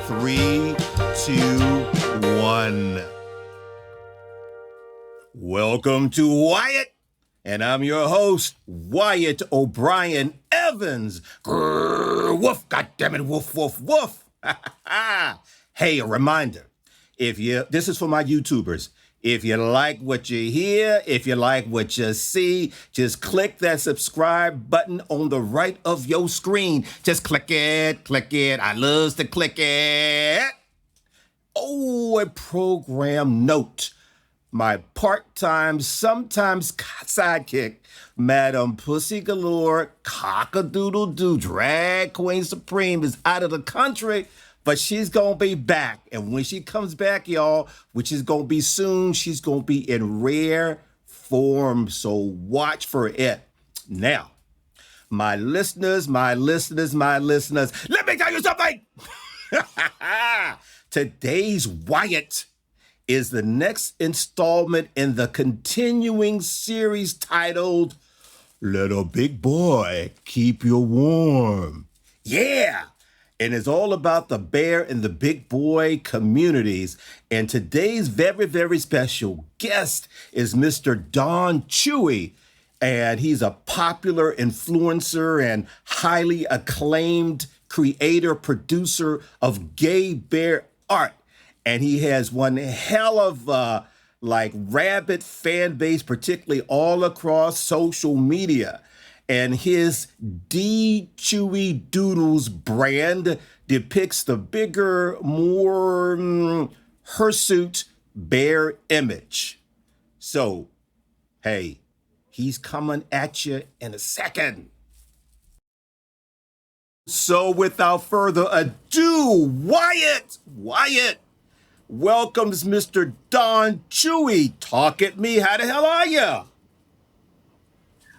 3, 2, 1. Welcome to Wyatt, and I'm your host, Wyatt O'Brien Evans. Grrr, woof, goddammit, woof, woof, woof. Hey, a reminder, this is for my YouTubers. If you like what you hear, if you like what you see, just click that subscribe button on the right of your screen. Just click it, click it. I love to click it. Oh, a program note. My part-time, sometimes sidekick, Madam Pussy Galore, Cock-a-doodle-doo, Drag Queen Supreme is out of the country, but she's going to be back. And when she comes back, y'all, which is going to be soon, she's going to be in rare form. So watch for it. Now, my listeners, let me tell you something. Today's Wyatt is the next installment in the continuing series titled, Let a Big Boy Keep You Warm. Yeah. And it's all about the bear and the big boy communities. And today's very, very special guest is Mr. Don Chooi. And he's a popular influencer and highly acclaimed creator, producer of gay bear art. And he has one hell of a rabid fan base, particularly all across social media. And his D Chooi Doodles brand depicts the bigger, more hirsute bear image. So, hey, he's coming at you in a second. So without further ado, Wyatt welcomes Mr. Don Chooi. Talk at me. How the hell are you?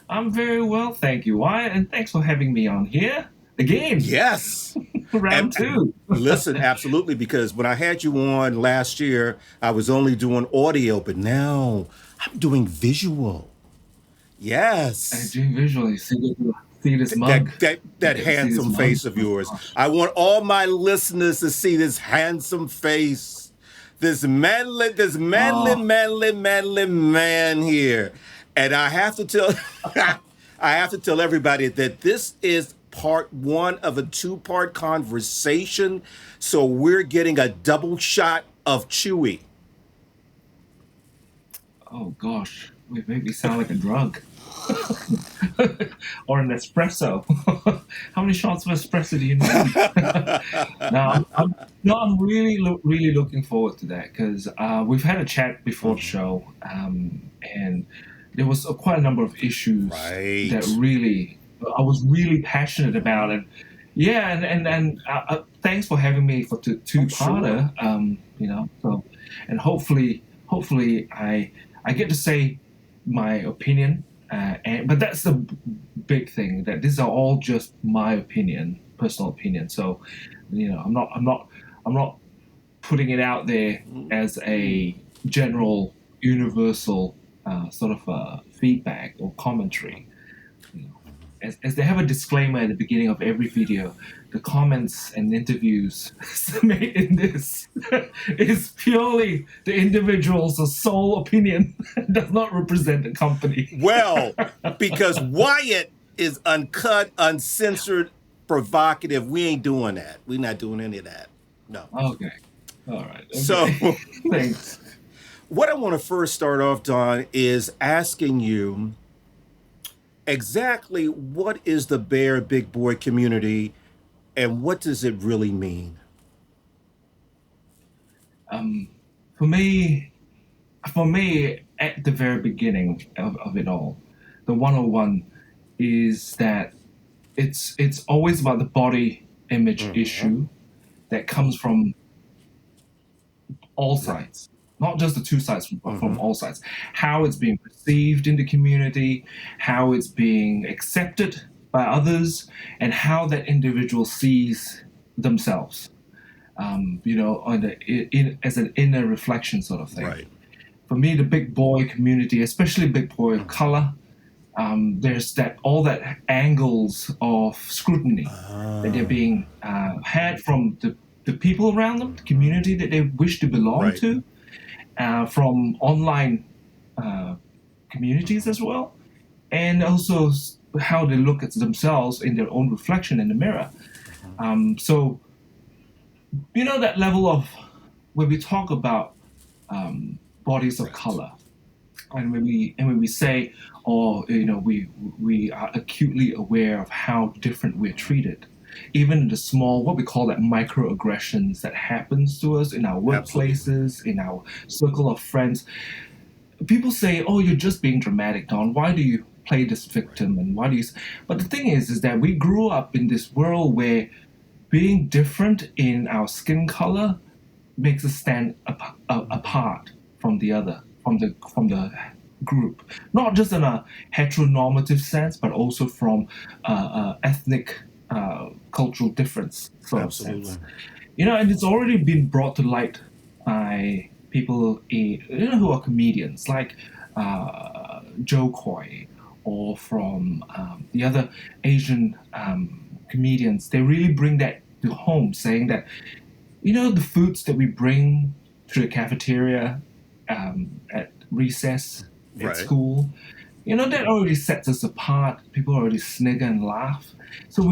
I'm very well, thank you, Wyatt, and thanks for having me on here again. Yes. Round two. Listen, absolutely, because when I had you on last year, I was only doing audio, but now I'm doing visual. Yes. I'm doing visually. See this mug? That handsome face of yours. I want all my listeners to see this handsome face. This manly man here. And I have to tell everybody that this is part one of a two-part conversation. So we're getting a double shot of Chooi. Oh gosh, it made me sound like a drug. Or an espresso. How many shots of espresso do you need? I'm really looking forward to that because we've had a chat before the show, and there was quite a number of issues that I was really passionate about, and thanks for having me for two-parter. Sure. And hopefully I get to say my opinion, but that's the big thing, that these are all just my personal opinion. So, I'm not putting it out there as a general, universal sort of feedback or commentary. As they have a disclaimer at the beginning of every video, the comments and interviews made in this is purely the individual's sole opinion. Does not represent the company. Well, because Wyatt is uncut, uncensored, provocative. We ain't doing that. We're not doing any of that. No. Okay. All right. Okay. So, thanks. What I want to first start off, Don, is asking you exactly what is the bear big boy community and what does it really mean? For me, at the very beginning of it all, the 101 is that it's always about the body image issue that comes from all sides. Not just the two sides, from all sides. How it's being perceived in the community, how it's being accepted by others, and how that individual sees themselves. As an inner reflection sort of thing. Right. For me, the big boy community, especially big boy of color, there's all that angles of scrutiny that they're being had from the the people around them, the community that they wish to belong Right. to, from online communities as well, and also how they look at themselves in their own reflection in the mirror. So, that level of when we talk about bodies of Right. color, and when we say, we are acutely aware of how different we're treated, even the small, what we call that microaggressions that happens to us in our Absolutely. workplaces, in our circle of friends. People say, "Oh, you're just being dramatic, Don. Why do you play this victim? And why do you?" But the thing is that we grew up in this world where being different in our skin color makes us stand apart from the other, from the group, not just in a heteronormative sense, but also from ethnic, cultural difference sort of Absolutely. sense. And it's already been brought to light by people who are comedians like Joe Coy, or from the other Asian comedians. They really bring that to home, saying that the foods that we bring to the cafeteria at recess at Right. school, that already sets us apart. People already snigger and laugh. So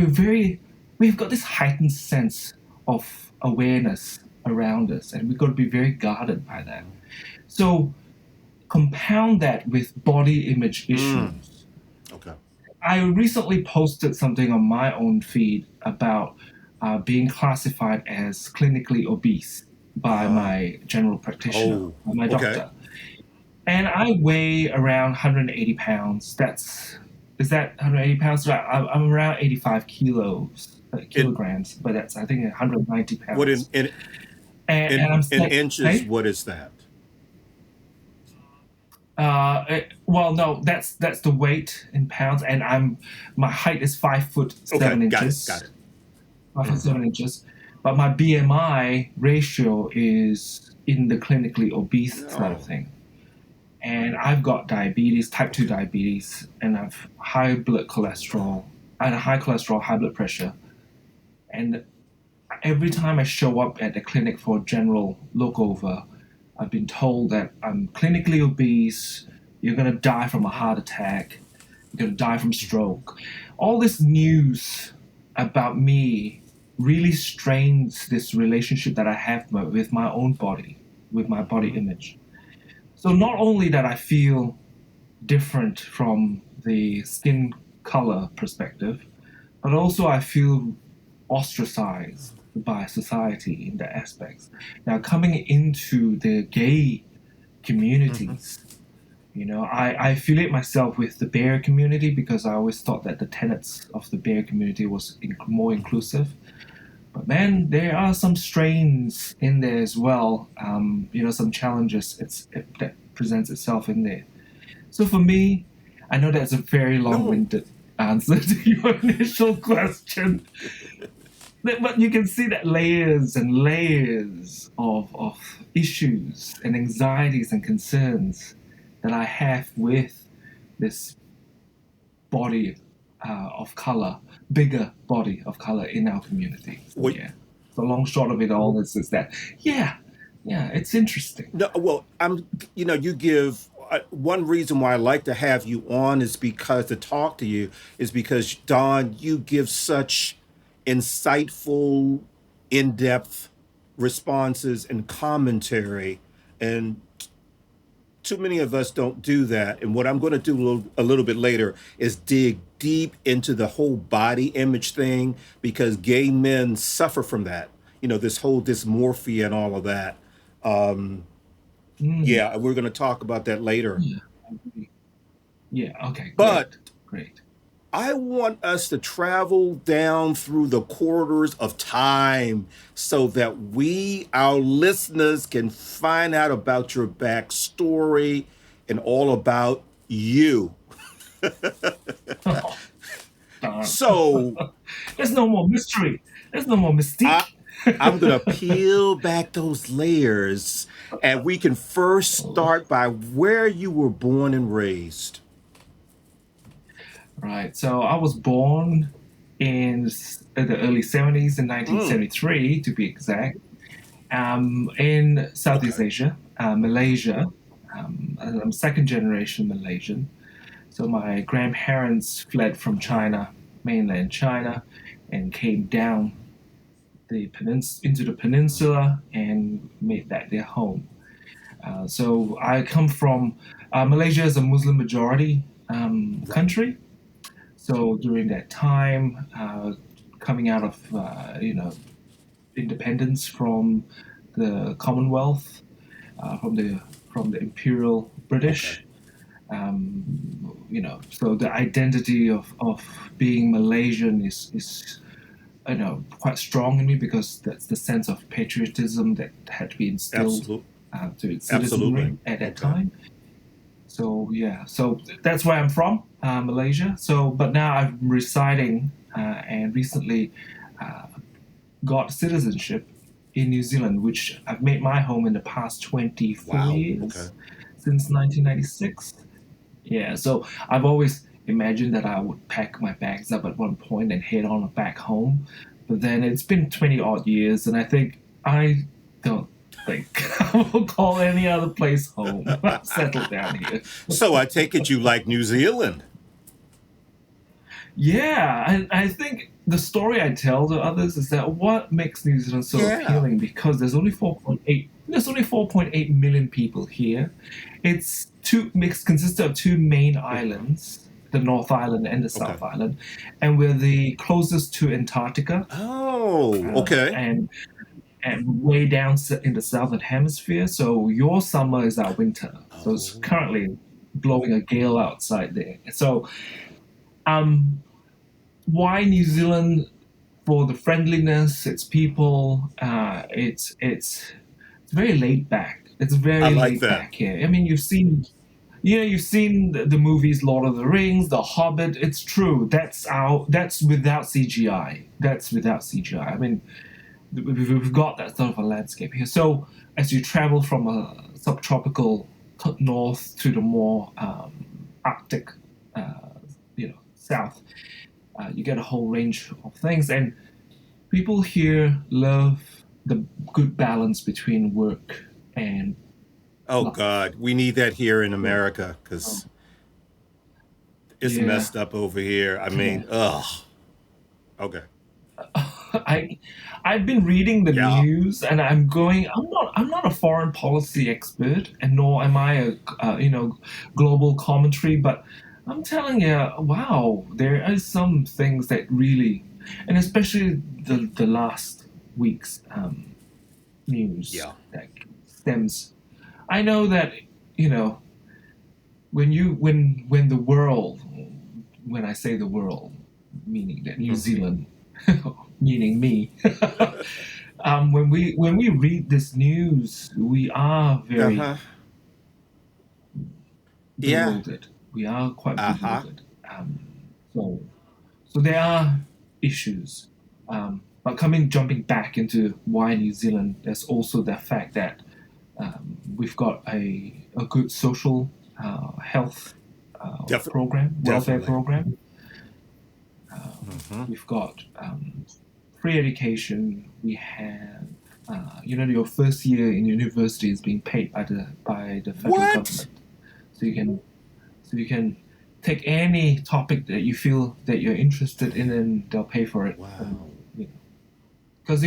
we've got this heightened sense of awareness around us, and we've got to be very guarded by that. So compound that with body image issues. Okay. I recently posted something on my own feed about being classified as clinically obese by my general practitioner, Oh. my Okay. doctor. And I weigh around 180 pounds. Is that 180 pounds? Right, I'm around 85 kilograms, but that's, I think, 190 What pounds. And I'm in saying, inches? hey, What is that? well, no, that's the weight in pounds, and my height is 5 foot Okay. 7 Got it. Got inches, it. 5 foot 7 inches, but my BMI ratio is in the clinically obese sort of No. thing. And I've got diabetes, type 2 Okay. diabetes, and I've high blood cholesterol, and high cholesterol, high blood pressure. And every time I show up at the clinic for a general look over, I've been told that I'm clinically obese, you're going to die from a heart attack, you're going to die from stroke. All this news about me really strains this relationship that I have with my own body, with my body image. So not only that I feel different from the skin color perspective, but also I feel ostracized by society in that aspects. Now, coming into the gay communities, I affiliate myself with the bear community because I always thought that the tenets of the bear community was more inclusive. But man, there are some strains in there as well. Some challenges that presents itself in there. So for me, I know that's a very No. long-winded answer to your initial question, but you can see that layers and layers of issues and anxieties and concerns that I have with this body of color, bigger body of color in our community. So What? yeah, the long short of it all is that yeah, it's interesting. No. Well, I'm. You give. One reason why I like to have you on is because to talk to you is because Don, you give such insightful, in-depth responses and commentary, and too many of us don't do that. And what I'm going to do a little bit later is dig deep into the whole body image thing because gay men suffer from that. This whole dysmorphia and all of that. Um, Mm, yeah, we're going to talk about that later. yeah, I agree. Yeah. Okay. But Great. Great. I want us to travel down through the corridors of time so that our listeners, can find out about your backstory and all about you. Oh, darn. So There's no more mystery. There's no more I, mystique. I'm going to peel back those layers, and we can first start by where you were born and raised. Right. So I was born in the early 70s, in 1973 to be exact, in Southeast Asia, Malaysia. I'm second generation Malaysian. So my grandparents fled from China, mainland China, and came down into the peninsula and made that their home. So I come from Malaysia is a Muslim majority country. So during that time, coming out of independence from the Commonwealth, from the Imperial British. So the identity of being Malaysian is quite strong in me because that's the sense of patriotism that had to be instilled to its citizenry at that time. So so that's where I'm from, Malaysia. So but now I'm residing and recently got citizenship in New Zealand, which I've made my home in the past 24 years, since 1996. Yeah, so I've always imagined that I would pack my bags up at one point and head on back home. But then it's been 20 odd years, and I don't think I will call any other place home. I'm settled down here. So I take it you like New Zealand. Yeah, and I think the story I tell to others is that what makes New Zealand so appealing, because there's only 4.8 million people here. It's consisted of two main islands, the North Island and the South Island, and we're the closest to Antarctica. Oh, okay. And way down in the southern hemisphere, so your summer is our winter. So it's currently blowing a gale outside there. So why New Zealand? For the friendliness, its people, it's very laid back. It's very laid back here. I mean, you've seen the movies Lord of the Rings, The Hobbit. It's true. That's without CGI. I mean, we've got that sort of a landscape here. So as you travel from a subtropical north to the more Arctic, south, you get a whole range of things, and people here love the good balance between work and life. God, we need that here in America because it's messed up over here. I mean, okay. I've been reading the news, and I'm not a foreign policy expert, and nor am I a global commentary, but I'm telling you, wow, there are some things that really, and especially the last week's news that stems. I know that when the world, when I say the world, meaning that New Zealand, meaning me, when we read this news, we are very bewildered. We are quite bewildered. So there are issues. But jumping back into why New Zealand, there's also the fact that we've got a good social health program, welfare program. We've got free education. We have, your first year in university is being paid by the federal government. So you can take any topic that you feel that you're interested in, and they'll pay for it. Wow. Because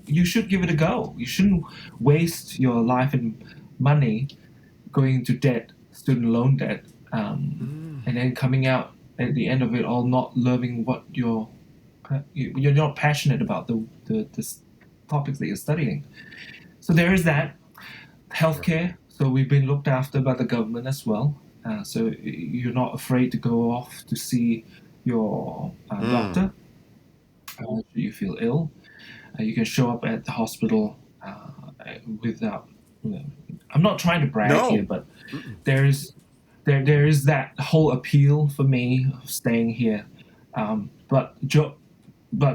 you should give it a go. You shouldn't waste your life and money going into debt, student loan debt, and then coming out at the end of it all not loving what you're not passionate about the topics that you're studying. So there is that. Healthcare. So we've been looked after by the government as well. So you're not afraid to go off to see your doctor should you feel ill. You can show up at the hospital without. I'm not trying to brag here, but there is that whole appeal for me of staying here. But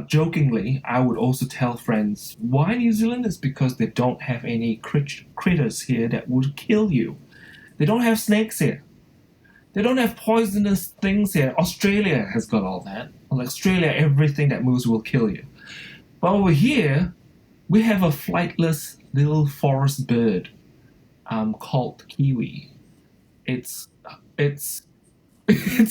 jokingly, I would also tell friends why New Zealand is because they don't have any critters here that would kill you. They don't have snakes here. They don't have poisonous things here. Australia has got all that. In Australia, everything that moves will kill you. But over here, we have a flightless little forest bird called kiwi. It's it's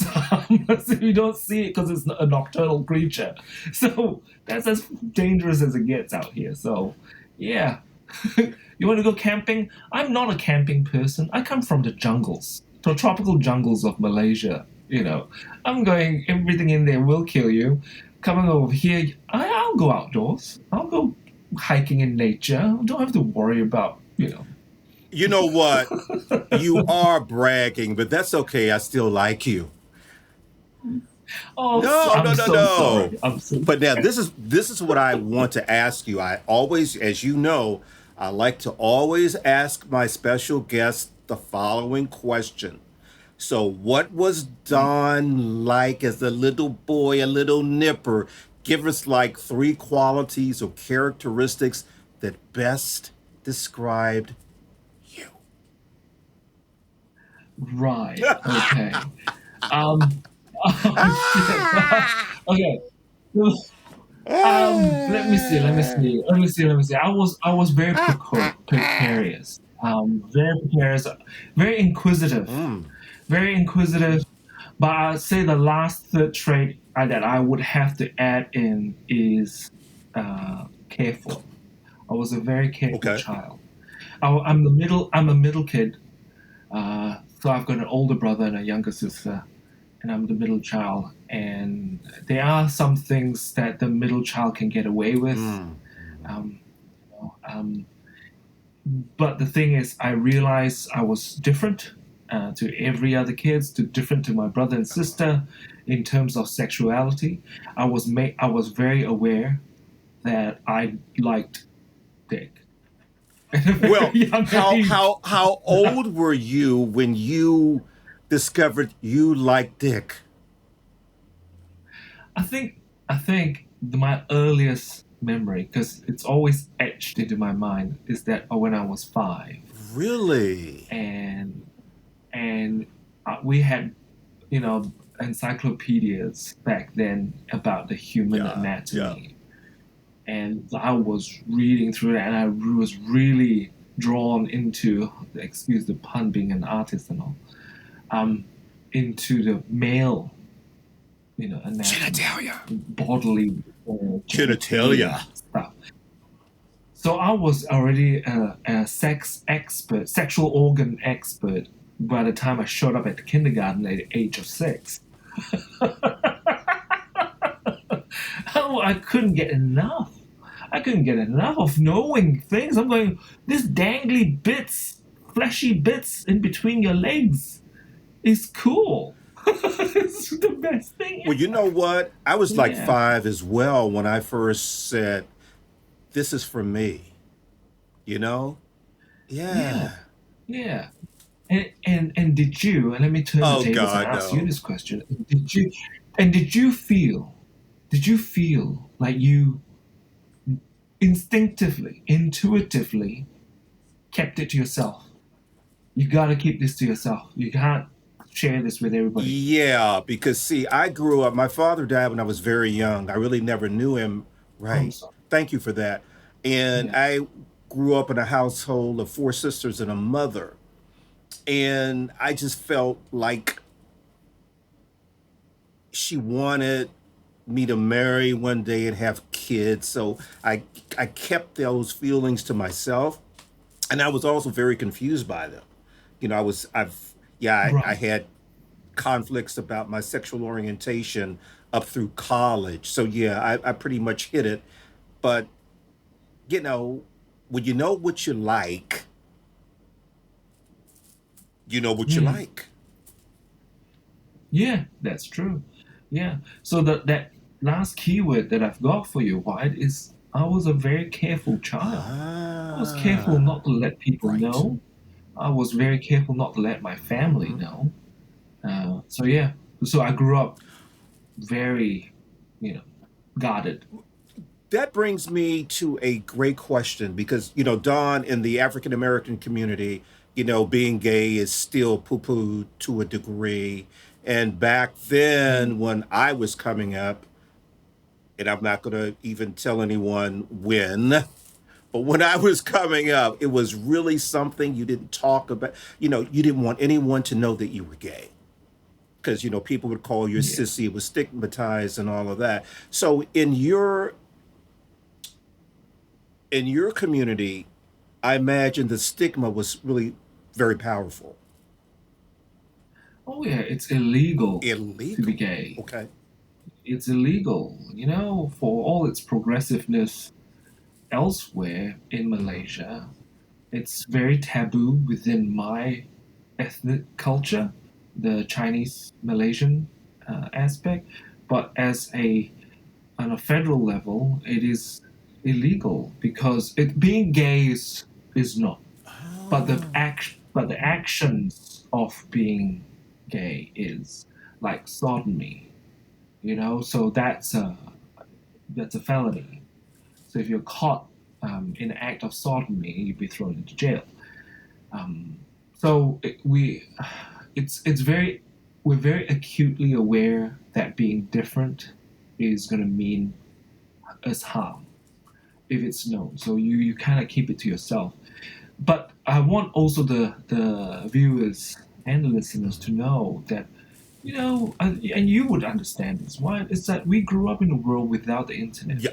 harmless if you don't see it because it's a nocturnal creature. So that's as dangerous as it gets out here. So yeah, you want to go camping? I'm not a camping person. I come from the jungles, the tropical jungles of Malaysia. I'm going. Everything in there will kill you. Coming over here, I'll go outdoors. I'll go hiking in nature. I don't have to worry about. You know what? You are bragging, but that's okay. I still like you. Oh, No, no, I'm no, so no. sorry. I'm so But now this is what I want to ask you. I always, as you know, I like to always ask my special guest the following question. So, what was Don like as a little boy, a little nipper? Give us like three qualities or characteristics that best described you. right. Okay. Um. Oh shit. Okay. Let me see. Let me see. Let me see. Let me see. I was very precarious. Very precarious. Very inquisitive. Mm, Very inquisitive. But I'd say the last third trait that I would have to add in is careful. I was a very careful okay. child. I'm the middle. I'm a middle kid. So I've got an older brother and a younger sister, and I'm the middle child. And there are some things that the middle child can get away with. Mm, Um, um, but the thing is, I realized I was different to every other kids, different to my brother and sister in terms of sexuality. I was very aware that I liked dick at a very well, young how age. how how old were you when you discovered you liked Dick? I think my earliest memory, because it's always etched into my mind, is that when I was 5, Really? and we had encyclopedias back then about the human Yeah, yeah. anatomy, and I was reading through that, and I was really drawn into, excuse the pun, being an artist and all, um, into the male anatomy, Genitalia. bodily genitalia Genitalia. stuff. So I was already a sex expert, sexual organ expert by the time I showed up at the kindergarten at the age of 6. Oh, I couldn't get enough. I couldn't get enough of knowing things. I'm going, this dangly bits, fleshy bits in between your legs is cool. It's the best thing Well, you know ever. what? I was like Yeah. 5 as well when I first said, "This is for me." You know? Yeah. Yeah. Yeah. And did you, and let me turn the Oh tables and God, ask you no. this question. Did you feel like you instinctively, intuitively kept it to yourself? You gotta keep this to yourself. You can't share this with everybody. Yeah, because see, I grew up. My father died when I was very young. I really never knew him. I'm Right. sorry. Thank you for that. And Yeah. I grew up in a household of 4 sisters and a mother. And I just felt like she wanted me to marry one day and have kids. So I kept those feelings to myself. And I was also very confused by them. I Right. had conflicts about my sexual orientation up through college. So yeah, I pretty much hit it. But you know, when you know what you like, you know what you Hmm. like. Yeah, that's true. Yeah. So that last keyword that I've got for you, Wyatt, is I was a very careful child. I was careful Ah, not to let people right. know. I was very careful not to let my family Hmm. know. So yeah. So I grew up very, you know, guarded. That brings me to a great question because, Don, in the African American community, being gay is still poo pooed to a degree. And back Mm. then, when I was coming up, and I'm not going to even tell anyone when, but when I was coming up, it was really something you didn't talk about. You didn't want anyone to know that you were gay because people would call you a Yeah. sissy, it was stigmatized and all of that. So in your community, I imagine the stigma was really very powerful. Oh yeah, it's illegal to be Illegal. gay. Okay. It's illegal, for all its progressiveness elsewhere in Malaysia. It's very taboo within my ethnic culture, the Chinese Malaysian aspect. But on a federal level, it is illegal because being gay is not. But the Oh. actions of being gay is like sodomy, So that's a felony. So if you're caught in an act of sodomy, you'd be thrown into jail. Um, so it's very we're very acutely aware that being different is going to mean us harm if it's known. So you kind of keep it to yourself. But I want also the viewers and the listeners to know that and you would understand this. Why is that we grew up in a world without the internet. Yeah.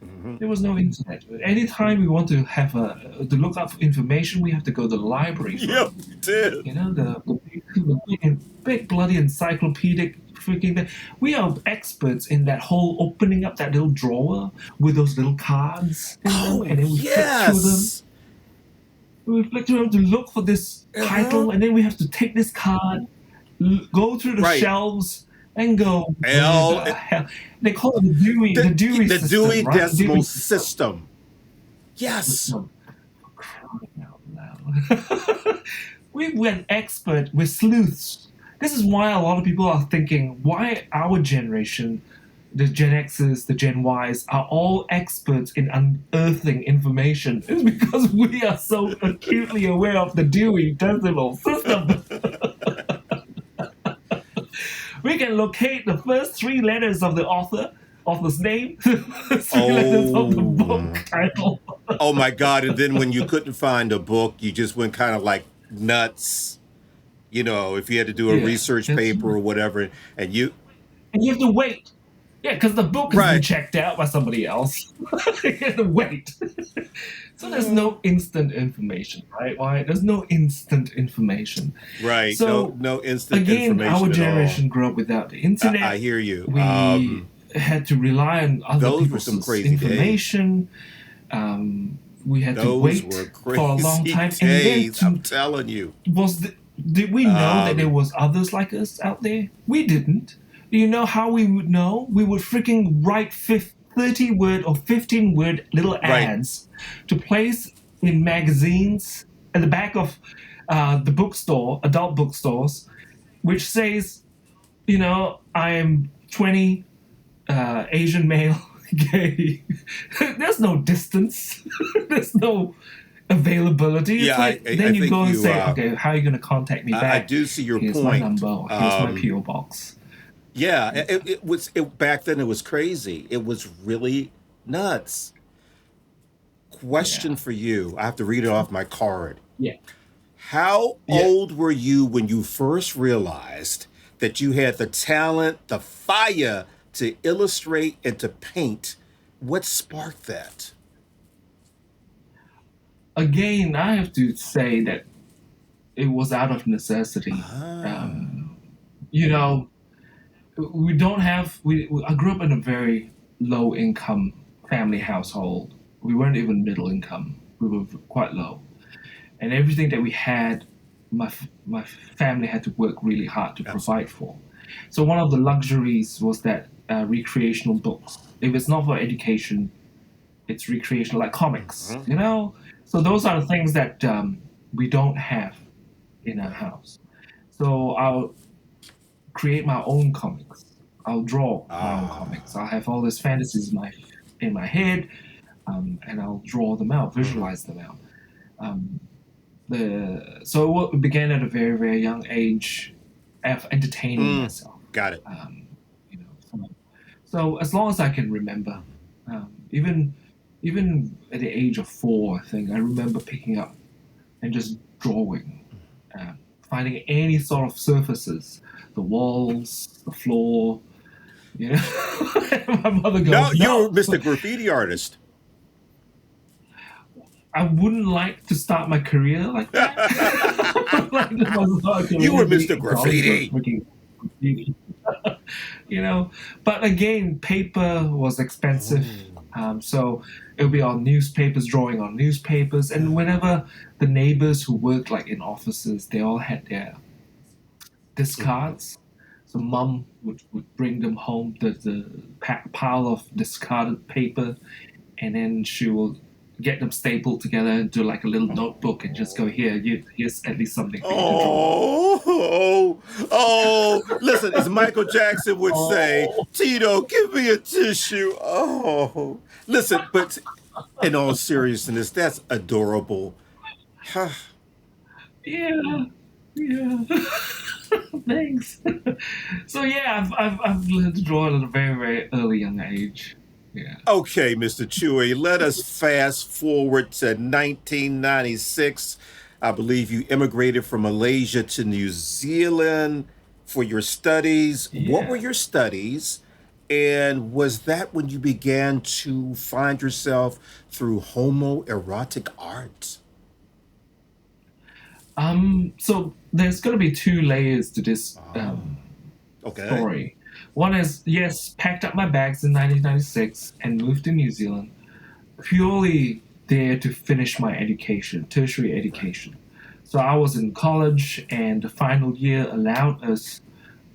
Hmm. There was no internet. Anytime we want to have to look up information, we have to go to the library Yep, for we did. the big bloody encyclopedic freaking thing. We are experts in that whole opening up that little drawer with those little cards in them, Oh, and then we flick through them. yes. We flick through them to look for this Uh-huh. title, and then we have to take this card, go through the Right. shelves, and go, where L the hell? They call it the Dewey the system, Dewey right? The Dewey Decimal system. System. Yes. System. Crying out loud. We went expert. We're sleuths. This is why a lot of people are thinking why our generation, the Gen X's, the Gen Ys, are all experts in unearthing information. It's because we are so acutely aware of the Dewey Decimal System. We can locate the first three letters of the author's name, the first three letters of the book Oh. title. Oh my God. And then when you couldn't find a book, you just went kind of like nuts. If you had to do a Yeah, research that's paper right. or whatever, and And you have to wait. Yeah, because the book has been right. checked out by somebody else. You have to wait. So there's Uh, no instant information, right? Why? There's no instant information. right. No, So no instant again, our information at all. generation grew up without the I internet. hear you. We had to rely on other Those were some people's crazy days. information. We had to Those were wait for a long crazy time, and then days. I'm telling you. did we know that there Um, was others like us out there? We didn't. Do you know how we would know? We would freaking write 30-word or 15-word little right. ads to place in magazines at the back of the bookstore, adult bookstores, which says, I am 20, Asian male, gay. There's no distance. There's no availability. It's Yeah, like I then you think go and say, okay, how are you going to contact me I back? do see your Here's my point. number. Or here's my PO box. Yeah, back then it was crazy. It was really nuts. Question Yeah, for you. I have to read it off my card. yeah, How yeah. old were you when you first realized that you had the talent, the fire to illustrate and to paint? What sparked that? Again, I have to say that it was out of necessity. Ah, Um, you know, we don't have. I grew up in a very low income family household. We weren't even middle income. We were quite low, and everything that we had, my family had to work really hard to provide absolutely. for. So one of the luxuries was that recreational books. If it's not for education, it's recreational, like comics. Mhm. So those are the things that we don't have in our Right. house. So I'll create my own comics. I'll draw my own comics. Ah. I'll have all these fantasies in my head, and I'll draw them out, Mhm. visualize them out. Um, so it began at a very very young age of entertaining Mm, myself. got it. Um, you know, so, So as long as I can remember, even at the age of 4, I think I remember picking up and just drawing, uh, finding any sort of surfaces, the walls, the floor. You know, my mother No, goes, you're "No, Mr. Graffiti Artist. I wouldn't like to start my career like that." Like my start You career were being Mr. acknowledged Graffiti. freaking graffiti. You know. But again, paper was expensive, Oh. so it would be on newspapers, drawing on newspapers, and whenever the neighbors who worked like in offices, they all had their discards. So mom would bring them home, the pile of discarded paper, and then she will get them stapled together into like a little notebook and just go, here, here's at least something for you to draw on. Oh, listen, as Michael Jackson would say, Oh, Tito, give me a tissue. Oh, listen, but in all seriousness, that's adorable. yeah, yeah. Thanks. So yeah, I've learned to draw at a very, very early young age. Yeah. Okay, Mr. Chooi, let us fast forward to 1996. I believe you immigrated from Malaysia to New Zealand for your studies. What were Yeah. your studies? And was that when you began to find yourself through homoerotic art? So there's gonna be two layers to this Oh, okay. story. One is, yes, packed up my bags in 1996 and moved to New Zealand purely there to finish my education, tertiary Right. education. So I was in college, and the final year allowed us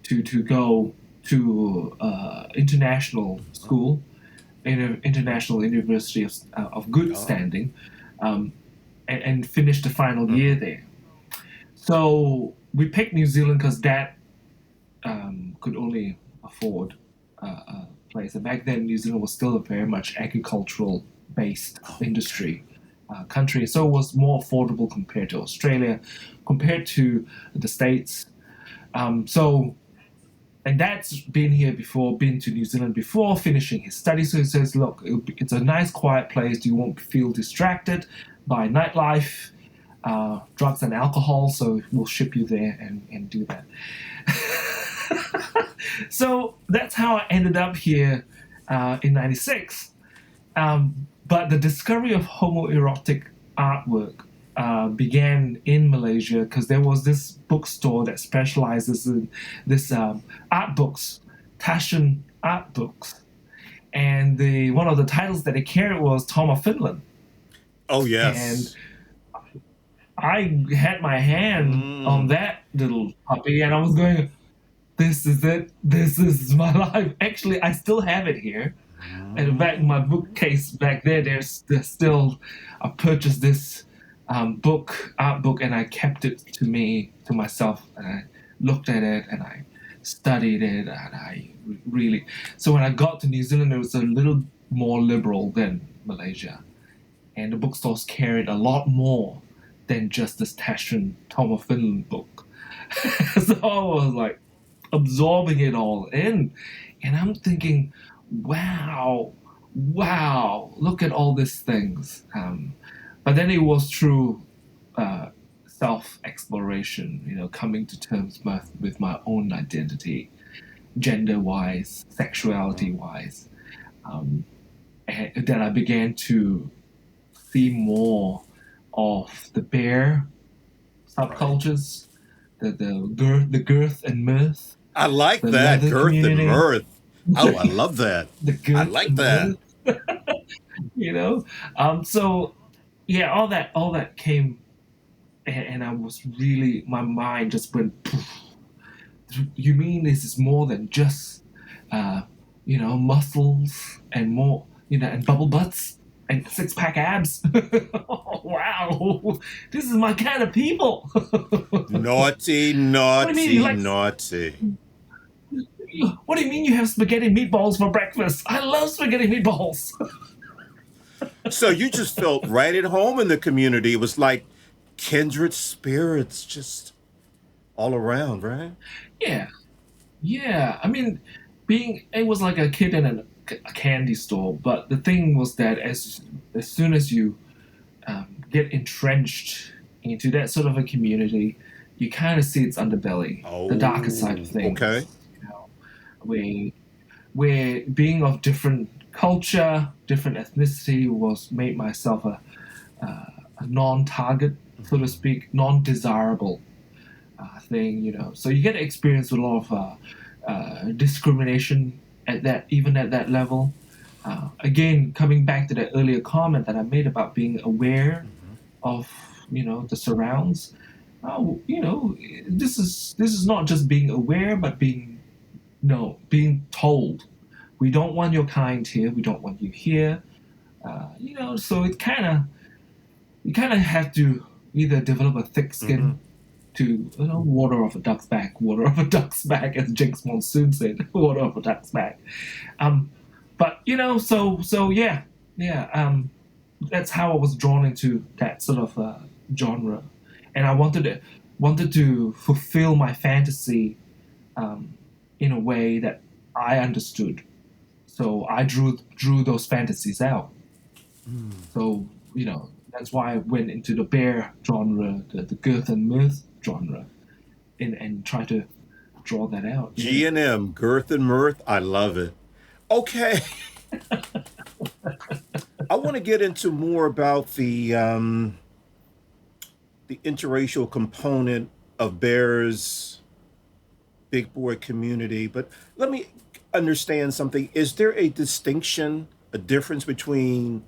to go to international school in an international university of good Oh. standing, um, and finish the final year Mm-hmm. there. So we picked New Zealand because Dad could only afford a place. And back then, New Zealand was still a very much agricultural based Oh, okay. industry country, so it was more affordable compared to Australia, compared to the States. So, and Dad's been here before, been to New Zealand before finishing his studies. So he says, "Look, it's a nice, quiet place. You won't feel distracted by nightlife, drugs, and alcohol. So we'll ship you there and do that." So that's how I ended up here in '96. But the discovery of homoerotic artwork began in Malaysia because there was this bookstore that specializes in this art books, Taschen art books. And one of the titles that they carried was Tom of Finland. Oh, And yes. I had my hand on Mm. that little puppy, and I was going, this is it. This is my life. Actually, I still have it here. And in fact, my bookcase back there, there's still, I purchased this art book, and I kept it to myself. And I looked at it and I studied it, and I really. So when I got to New Zealand, it was a little more liberal than Malaysia, and the bookstores carried a lot more than just this Taschen Tom of Finland book. So I was like absorbing it all in, and I'm thinking, wow, wow, look at all these things. But then it was through self exploration, coming to terms with my own identity, gender wise, sexuality wise, um, and then I began to see more of the bear Right. subcultures, the girth and mirth, I like the that. leather Girth and community, mirth. Oh, I love that. the I girth like and that. mirth, you know. So yeah, all that came, and I was really, my mind just went. Poof. You mean this is more than just, uh, muscles and more, and bubble butts and six pack abs? Oh, wow, this is my kind of people. Naughty, What do you mean you naughty, like? naughty. What do you mean you have spaghetti meatballs for breakfast? I love spaghetti meatballs. So you just felt right at home in the community. It was like kindred spirits just all around, right? Yeah, yeah. I mean, being it was like a kid in a candy store. But the thing was that as soon as you get entrenched into that sort of a community, you kind of see its underbelly, the darker side of Oh, okay. things. You know, where being of different culture, different ethnicity was made myself a non-target, so to speak, non-desirable thing. So you get to experience a lot of discrimination at that, even at that level. Again, coming back to that earlier comment that I made about being aware of the surrounds. This is not just being aware, but being told, we don't want your kind here, we don't want you here. So it kind of you kind of have to either develop a thick skin to water off a duck's back, water off a duck's back, as Jinx Monsoon said, water off a duck's back. But so yeah. That's how I was drawn into that sort of genre, and I wanted to fulfill my fantasy in a way that I understood. So I drew those fantasies out. So that's why I went into the bear genre, the girth and mirth genre, and try to draw that out. G&M, girth and mirth. I love it. Okay. I want to get into more about the interracial component of Bear's BigBoi community, but let me understand something. Is there a distinction, a difference between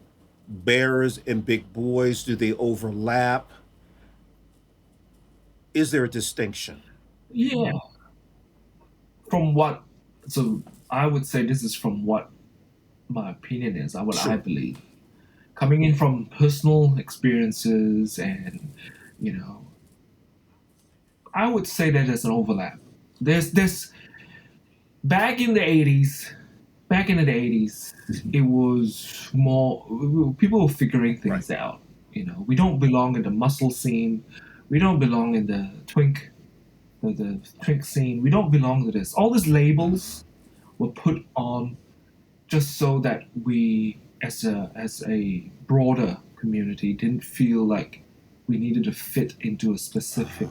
Bears and BigBois? Do they overlap? Is there a distinction? Yeah. From what? So I would say this is from what my opinion is, what I Sure. believe, coming in from personal experiences, and I would say that there's an overlap. There's this back in the 80s. Back in the 80s, it was more people were figuring things out. We don't belong in the muscle scene. We don't belong in the the twink scene. We don't belong to this. All these labels were put on just so that we, as a broader community, didn't feel like we needed to fit into a specific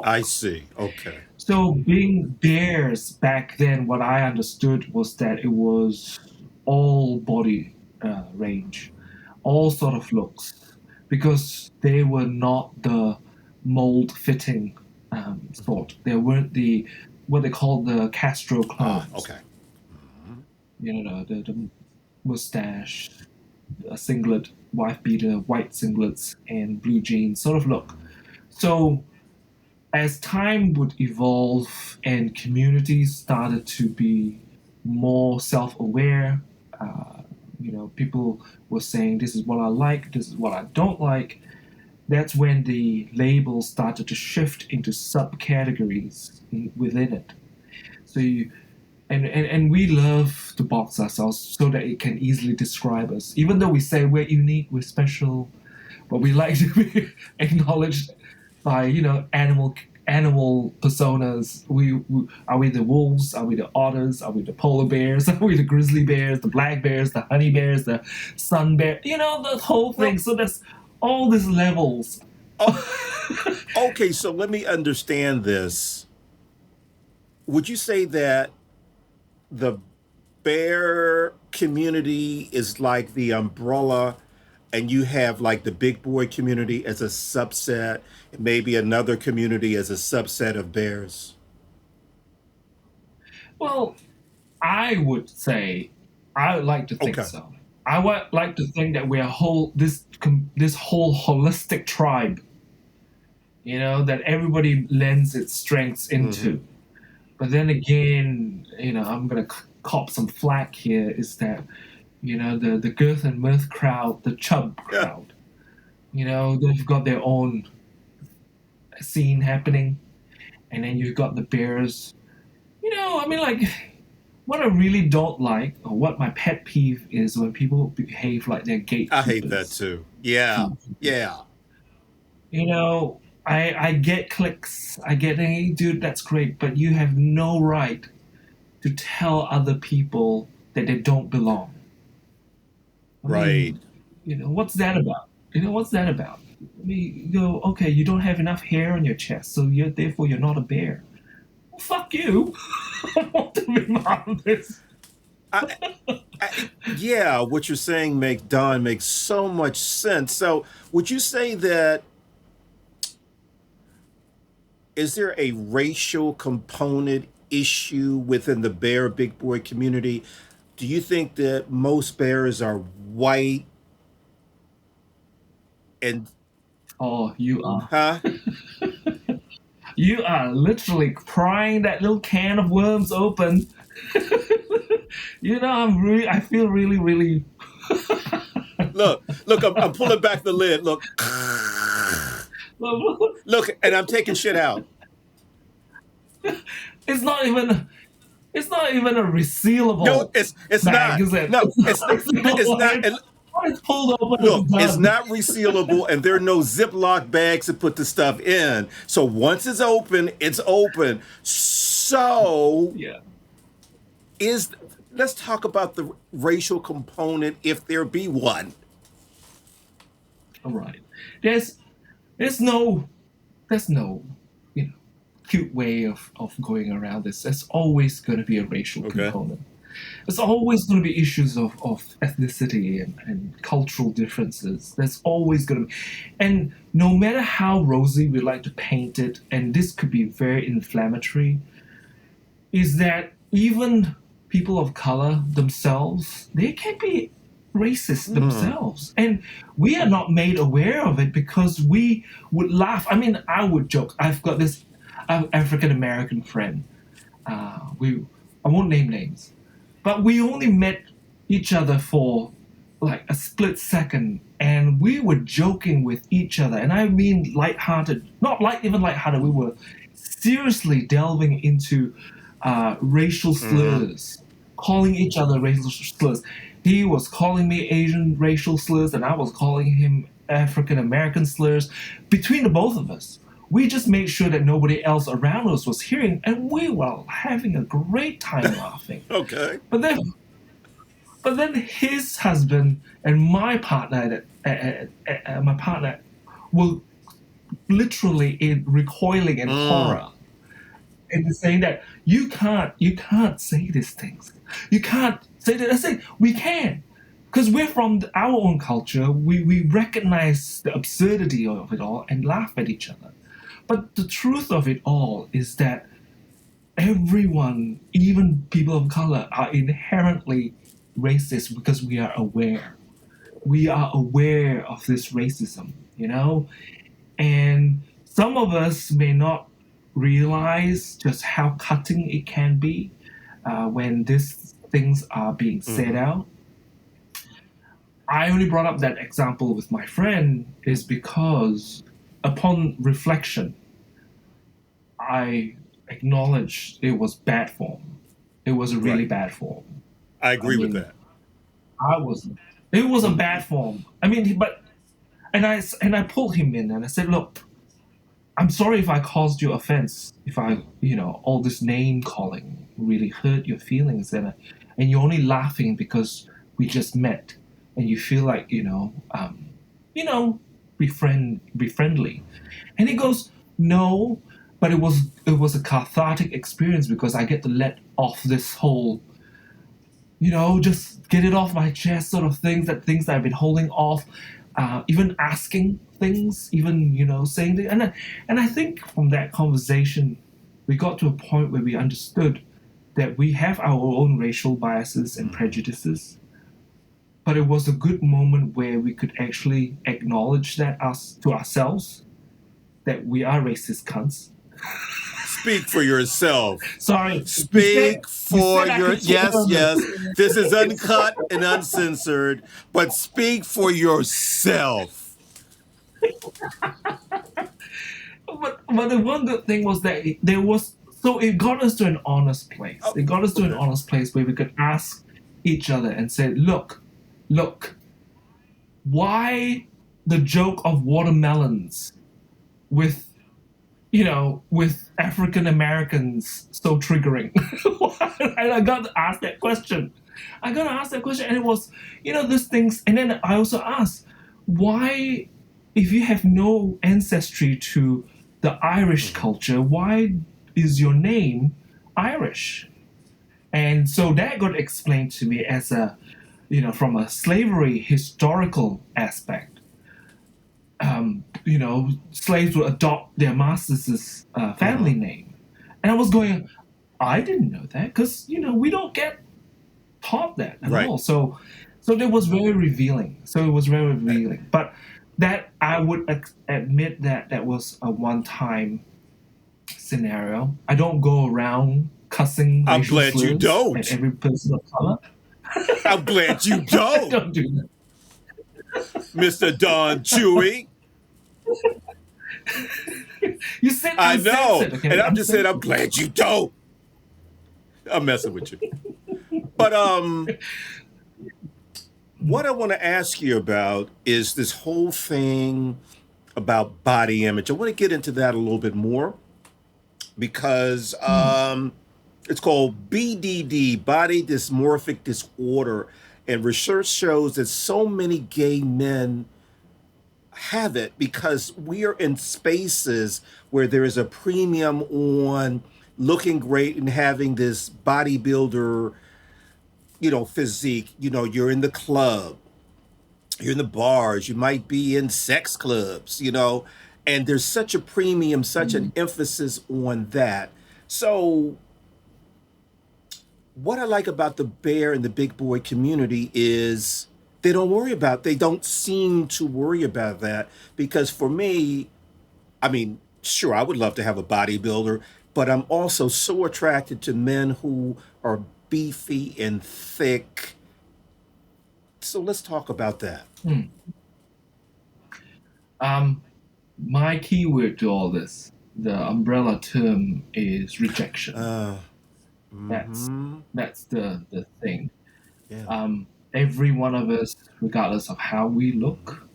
I box. see. Okay. So being bears back then, what I understood was that it was all body range, all sort of looks, because they were not the mold fitting sort. They weren't the what they call the Castro clones. Okay. The mustache, a singlet, wife beater, white singlets, and blue jeans sort of look. So as time would evolve and communities started to be more self-aware, people were saying, this is what I like, this is what I don't like. That's when the labels started to shift into subcategories within it. So and we love to box ourselves so that it can easily describe us. Even though we say we're unique, we're special, but we like to be acknowledged by animal personas. Are we the wolves? Are we the otters? Are we the polar bears? Are we the grizzly bears? The black bears? The honey bears? The sun bear? The whole thing. So there's all these levels. Okay, so let me understand this. Would you say that the bear community is like the umbrella, and you have like the BigBoi community as a subset, and maybe another community as a subset of bears? Well, I would like to think Okay. so. I would like to think that we're this whole holistic tribe, that everybody lends its strengths into. But then again, I'm gonna cop some flack here. Is that the girth and mirth crowd, the chub Yeah. crowd? They've got their own scene happening, and then you've got the bears. Like, what I really don't like, or what my pet peeve is, when people behave like they're I hate that gatekeepers. too. Yeah. Yeah. I get clicks. I get, hey, dude, that's great, but you have no right to tell other people that they don't belong. I Right. mean, what's that about? What's that about? I mean, you go, okay, you don't have enough hair on your chest, so therefore you're not a bear. Well, fuck you. I want to be part of this. Yeah, what you're saying makes so much sense. So, would you say that is there a racial component issue within the bear big boy community? Do you think that most bears are white and Oh, you are. huh? You are literally prying that little can of worms open. I feel really, really. Look, I'm pulling back the lid. Look, and I'm taking shit out. It's not even a resealable. No, it's bag, not. Is it? No, it's not. And It's pulled open. look, and it's done. not resealable, and there are no Ziploc bags to put the stuff in. So once it's open, it's open. So Yeah. Let's talk about the racial component, if there be one. All right. There's no cute way of going around this. There's always going to be a racial component. There's always going to be issues of ethnicity and cultural differences. There's always going to be. And no matter how rosy we like to paint it, and this could be very inflammatory, is that even people of color themselves, they can be racist themselves. And we are not made aware of it because we would laugh. I mean, I would joke. I've got this African American friend. I won't name names. But we only met each other for like a split second, and we were joking with each other. And I mean lighthearted, not even lighthearted. We were seriously delving into racial slurs, calling each other racial slurs. He was calling me Asian racial slurs, and I was calling him African American slurs. Between the both of us, we just made sure that nobody else around us was hearing, and we were having a great time laughing. Okay. But then his husband and my partner, were literally in recoiling in horror, and saying that you can't say these things. You can't say that. I say we can. Because we're from our own culture, we recognize the absurdity of it all and laugh at each other. But the truth of it all is that everyone, even people of color, are inherently racist because we are aware. We are aware of this racism, And some of us may not realize just how cutting it can be when these things are being said out. I only brought up that example with my friend is because upon reflection, I acknowledged it was bad form. It was a really bad form. I agree with that. It was a bad form. I mean, and I pulled him in and I said, look, I'm sorry if I caused you offense, if I, all this name calling really hurt your feelings and you're only laughing because we just met and you feel like, be friendly. And he goes, no, but it was a cathartic experience because I get to let off this whole, just get it off my chest sort of things that I've been holding off, even asking things, even, saying things. And I think from that conversation, we got to a point where we understood that we have our own racial biases and prejudices. But it was a good moment where we could actually acknowledge that to ourselves that we are racist cunts. Speak for yourself. Sorry. Speak for your yes. This is uncut and uncensored, but speak for yourself. But the one good thing was that it got us to an honest place. It got us to an honest place where we could ask each other and say, look, why the joke of watermelons with, with African Americans so triggering? And I got to ask that question. And it was, these things. And then I also asked, why, if you have no ancestry to the Irish culture, why is your name Irish? And so that got explained to me as from a slavery historical aspect. Slaves would adopt their master's family name. And I was going, I didn't know that because, we don't get taught that at all. So that was very revealing. But that I would admit that was a one-time scenario. I don't go around cussing I'm racial glad you slurs don't. at every person of color. I'm glad you don't. Don't do that. Mr. Don Chooi. You said I know. uncensored, okay? And I'm just saying, I'm glad you don't. I'm messing with you. But what I want to ask you about is this whole thing about body image. I want to get into that a little bit more because it's called BDD, body dysmorphic disorder. And research shows that so many gay men have it because we are in spaces where there is a premium on looking great and having this bodybuilder, physique. You're in the club, you're in the bars, you might be in sex clubs, and there's such a premium, such an emphasis on that. So what I like about the bear and the big boy community is they don't seem to worry about that because for me, I mean, sure, I would love to have a bodybuilder, but I'm also so attracted to men who are beefy and thick. So let's talk about that. My keyword to all this, the umbrella term is rejection. That's the thing. Yeah. Every one of us, regardless of how we look,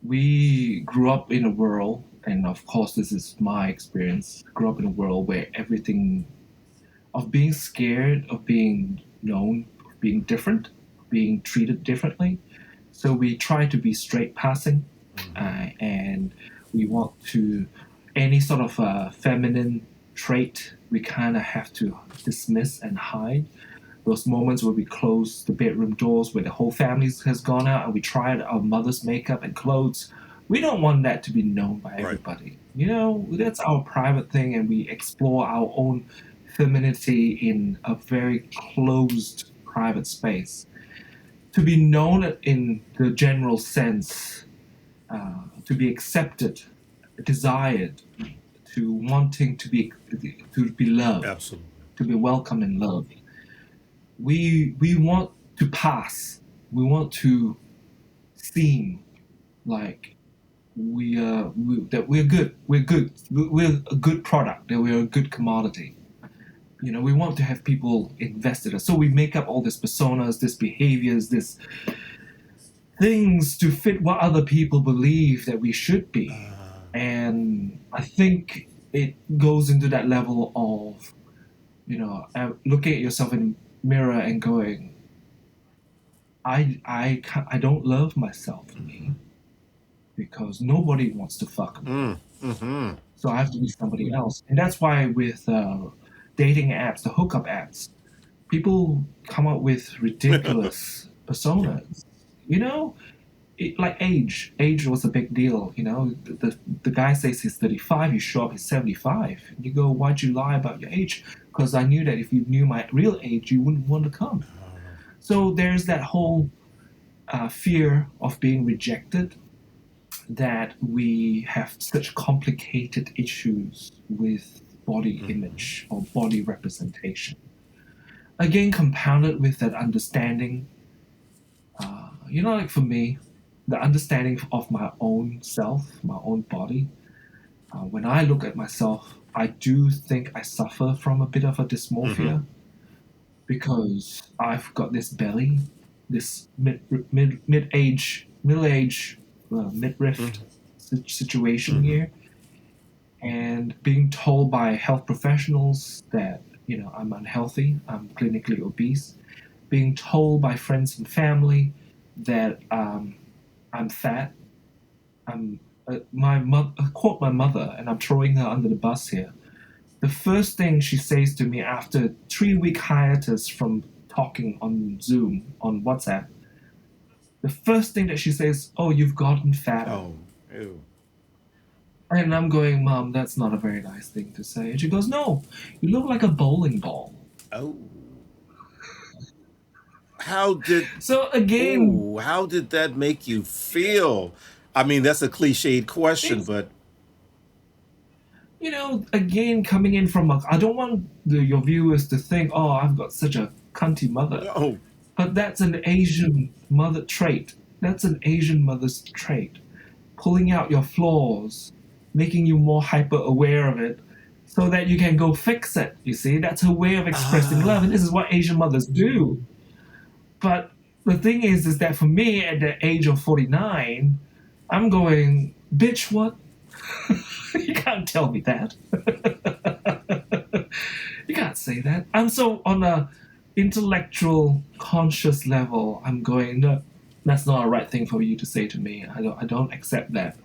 we grew up in a world, and of course this is my experience, grew up in a world where everything of being scared of being known, of being different, being treated differently. So we try to be straight passing, and we want to, any sort of feminine trait, we kind of have to dismiss and hide. Those moments where we close the bedroom doors, where the whole family has gone out and we tried our mother's makeup and clothes, we don't want that to be known by everybody. That's our private thing, and we explore our own femininity in a very closed private space. To be known in the general sense, to be accepted, desired, to wanting to be loved, Absolutely. to be welcome and loved. We want to pass. We want to seem like that we're good. We're good. We're a good product. That we're a good commodity. We want to have people invested in us. So we make up all these personas, these behaviors, these things to fit what other people believe that we should be. And I think it goes into that level of, looking at yourself in the mirror and going, I don't love myself because nobody wants to fuck me. So I have to be somebody else. And that's why with dating apps, the hookup apps, people come up with ridiculous personas. Like age was a big deal. The guy says he's 35, you show up he's 75. You go, why'd you lie about your age? Because I knew that if you knew my real age, you wouldn't want to come. So there's that whole fear of being rejected, that we have such complicated issues with body image or body representation. Again, compounded with that understanding, like for me, the understanding of my own self, my own body. When I look at myself, I do think I suffer from a bit of a dysmorphia because I've got this belly, this middle-age midriff situation here, and being told by health professionals that I'm unhealthy, I'm clinically obese, being told by friends and family that I'm fat. I'm my mother. Quote my mother, and I'm throwing her under the bus here. The first thing she says to me after 3 week hiatus from talking on Zoom on WhatsApp, the first thing that she says, "Oh, you've gotten fatter." Oh, ew. And I'm going, Mom, that's not a very nice thing to say. And she goes, No, you look like a bowling ball. Oh. How did So again, Ooh, how did that make you feel? I mean, that's a cliched question, it's but again coming in from I don't want your viewers to think, oh, I've got such a cunty mother. oh, But that's an Asian mother trait. That's an Asian mother's trait. Pulling out your flaws, making you more hyper aware of it, so that you can go fix it. You see, that's her way of expressing love, and this is what Asian mothers do. But the thing is that for me, at the age of 49, I'm going, bitch, what? You can't tell me that. You can't say that. I'm so on a intellectual, conscious level. I'm going, no, that's not a right thing for you to say to me. I don't accept that.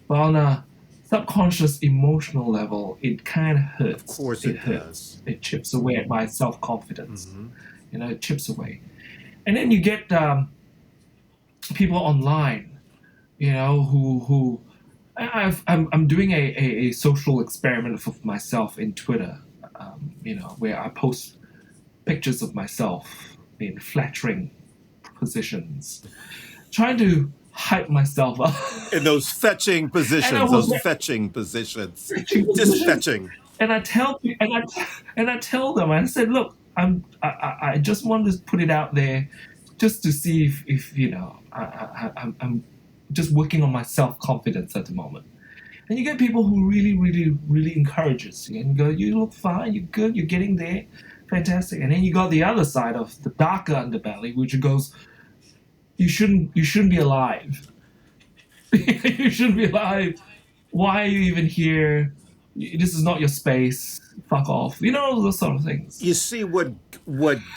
But on a subconscious, emotional level, it kind of of hurts. course It it hurts. does. It chips away at my self confidence. Hmm. It chips away. And then you get people online, who I'm doing a social experiment for myself in Twitter, where I post pictures of myself in flattering positions, trying to hype myself up. In those fetching And I positions, was those fetching positions, fetching just positions, fetching. and I tell them, I said, look, I just want to put it out there, just to see if I'm just working on my self confidence at the moment. And you get people who really, really, really encourages you and go, you look fine, you're good, you're getting there, fantastic. And then you got the other side of the darker underbelly, which goes, you shouldn't be alive. You shouldn't be alive. Why are you even here? This is not your space. Fuck off. Those sort of things. You see what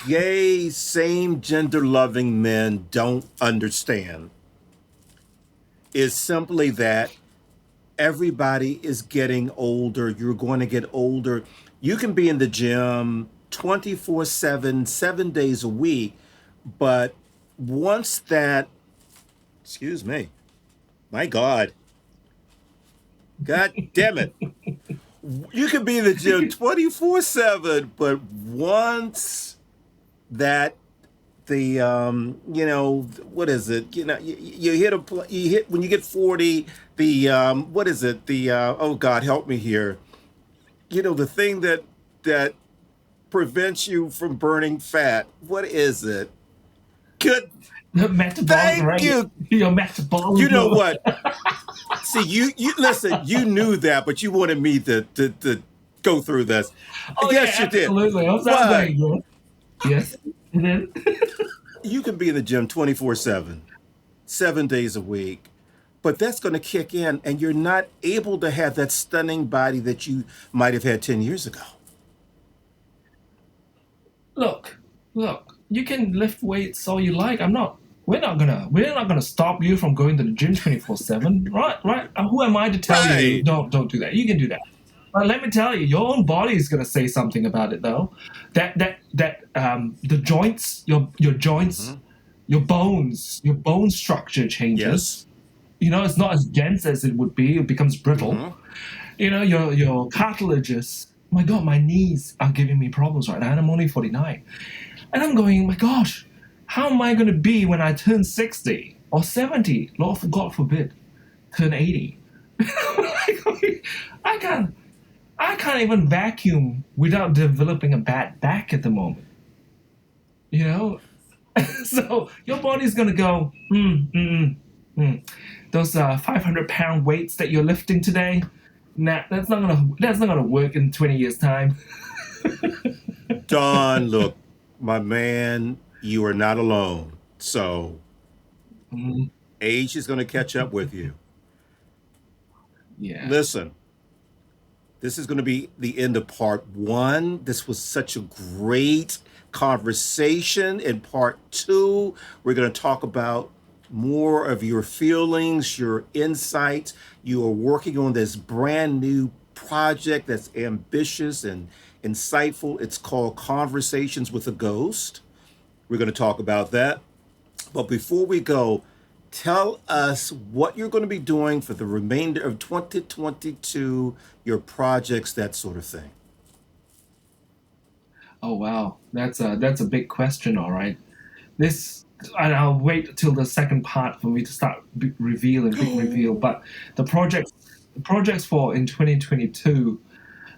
gay, same gender loving men don't understand is simply that everybody is getting older. You're going to get older. You can be in the gym 24/7, 7 days a week, but once that, excuse me, my God damn it. You can be in the gym 24/7, but once that what is it, you hit you hit when you get 40, what is it, oh God help me here, the thing that prevents you from burning fat, what is it? Good. The metabolic Thank rate. you. Your You know metabolism. what, see, you listen, you knew that, but you wanted me to go through this. Oh yeah, Yes, you did. absolutely. I was What? going, yes. And then You can be in the gym 24/7, 7 days a week, but that's going to kick in, and you're not able to have that stunning body that you might have had 10 years ago. look, you can lift weights all you like. We're not gonna stop you from going to the gym 24/7. Right. Who am I to tell you Right. don't do that? You can do that. But let me tell you, your own body is gonna say something about it though. That the joints, your joints, Hmm. your bone structure changes. Yes. It's not as dense as it would be. It becomes brittle. Hmm. Your cartilages. My God, my knees are giving me problems right now, and I'm only 49. And I'm going, my gosh, how am I going to be when I turn 60 or 70? Lord, God forbid, turn 80. I can't, I can't even vacuum without developing a bad back at the moment. You know, so your body's gonna go, those 500-pound weights that you're lifting today. Nah, that's not gonna work in 20 years time. Don, look, my man, you are not alone. So Mm, age is going to catch up with you. yeah. Listen, This is going to be the end of part 1. This was such a great conversation. In part 2, we're going to talk about more of your feelings, your insights. You are working on this brand new project that's ambitious and insightful. It's called Conversations with a Ghost. We're going to talk about that. But before we go, tell us what you're going to be doing for the remainder of 2022, your projects, that sort of thing. Oh wow, that's a big question. All right, and I'll wait till the second part for me to start big reveal. But the projects for in 2022,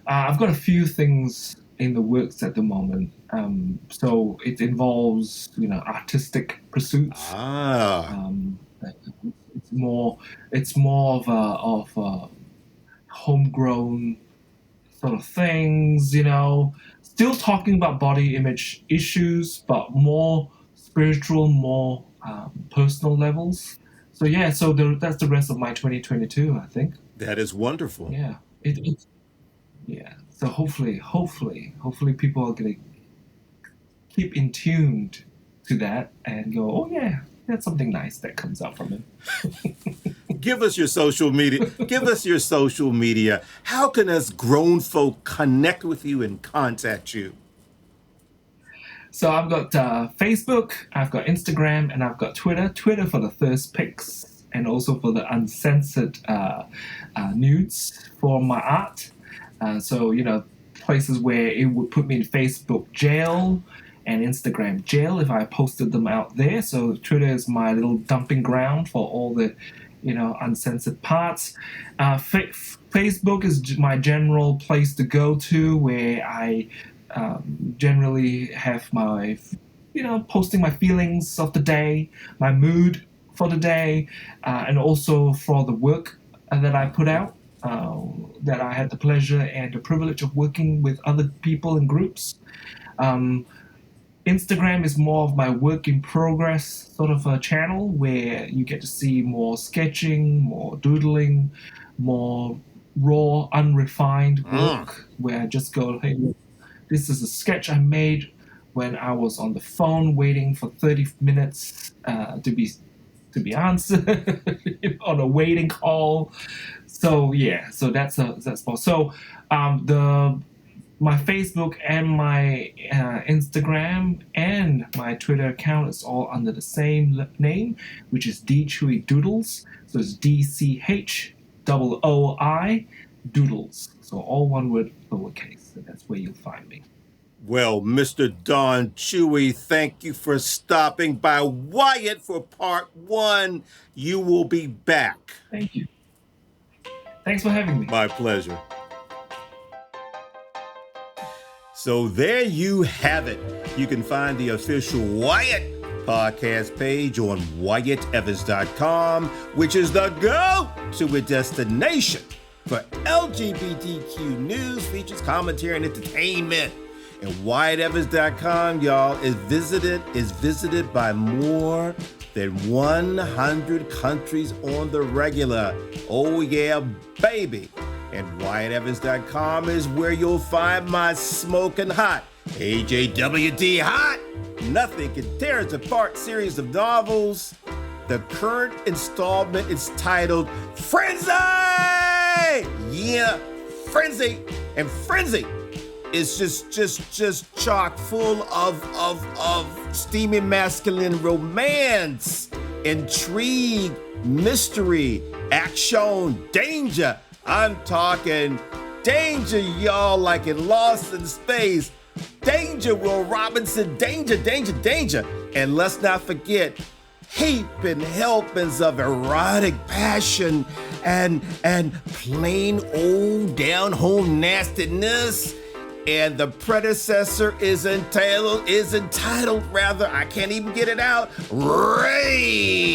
I've got a few things in the works at the moment. So it involves artistic pursuits. It's more of a homegrown sort of things, still talking about body image issues, but more spiritual, more personal levels. So that's the rest of my 2022, I think. That is wonderful. Yeah, yeah. So hopefully people are gonna keep in tuned to that and go, oh yeah, that's something nice that comes out from it. Give us your social media. How can us grown folk connect with you and contact you? So I've got Facebook, I've got Instagram, and I've got Twitter. Twitter for the thirst pics and also for the uncensored nudes for my art. So places where it would put me in Facebook jail and Instagram jail if I posted them out there. So Twitter is my little dumping ground for all the uncensored parts. Facebook is my general place to go to, where I generally have my posting my feelings of the day, my mood for the day, and also for the work that I put out, that I had the pleasure and the privilege of working with other people in groups. Instagram is more of my work in progress sort of a channel, where you get to see more sketching, more doodling, more raw, unrefined work, where I just go, hey, look, this is a sketch I made when I was on the phone waiting for 30 minutes to be answered on a waiting call. So that's more. So my Facebook and my Instagram and my Twitter account is all under the same name, which is D Chooi Doodles. So it's DCHOOI Doodles. So all one word, lowercase. So that's where you'll find me. Well, Mr. Don Chooi, thank you for stopping by Wyatt for part 1. You will be back. Thank you. Thanks for having me. My pleasure. So there you have it. You can find the official Wyatt podcast page on WyattEvans.com, which is the go-to destination for LGBTQ news, features, commentary, and entertainment. And WyattEvans.com, y'all, is visited by more than 100 countries on the regular. Oh yeah, baby. And WyattEvans.com is where you'll find my smoking hot, AJWD hot, Nothing Can Tear Us Apart series of novels. The current installment is titled Frenzy! Yeah, Frenzy. And Frenzy is just chock full of steamy masculine romance, intrigue, mystery, action, danger. I'm talking danger, y'all, like in Lost in Space. Danger, Will Robinson, danger. And let's not forget, heaping helpings of erotic passion and plain old down-home nastiness. And the predecessor is entitled, I can't even get it out, Rage.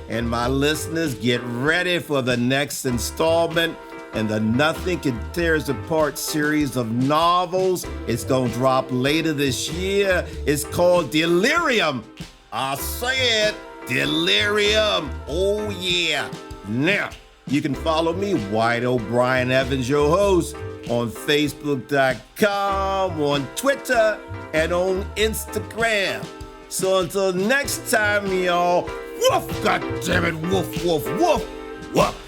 And my listeners, get ready for the next installment in the Nothing Can Tear Us Apart series of novels. It's gonna drop later this year. It's called Delirium. I said Delirium. Oh yeah. Now, You can follow me, Wyatt O'Brien Evans, your host, on Facebook.com, on Twitter, and on Instagram. So until next time, y'all, woof, goddammit, woof, woof, woof, woof.